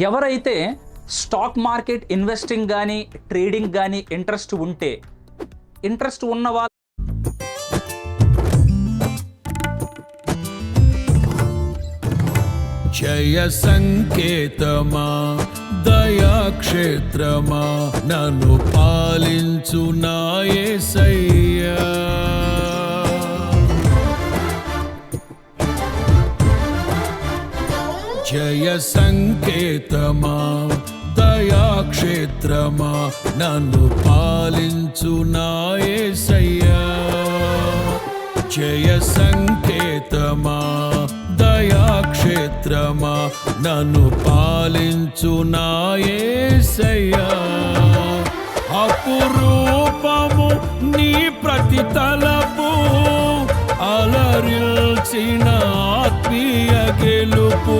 ఎవరైతే stock market investing కానీ trading కానీ ఇంట్రెస్ట్ ఉన్న వాళ్ళు జయ సంకేతమా దయాక్షేత్రమా నన్ను పాలించు నా యేసయ్యా. జయ సంకేతమా దయాక్షేత్రమా నన్ను పాలించు నా యేసయ్యా. జయ సంకేతమా దయాక్షేత్రమా నన్ను పాలించు నా యేసయ్యా. అపురూపము నీ ప్రతి తలపు అలరిల్చిన ఆత్మీయ గెలుపు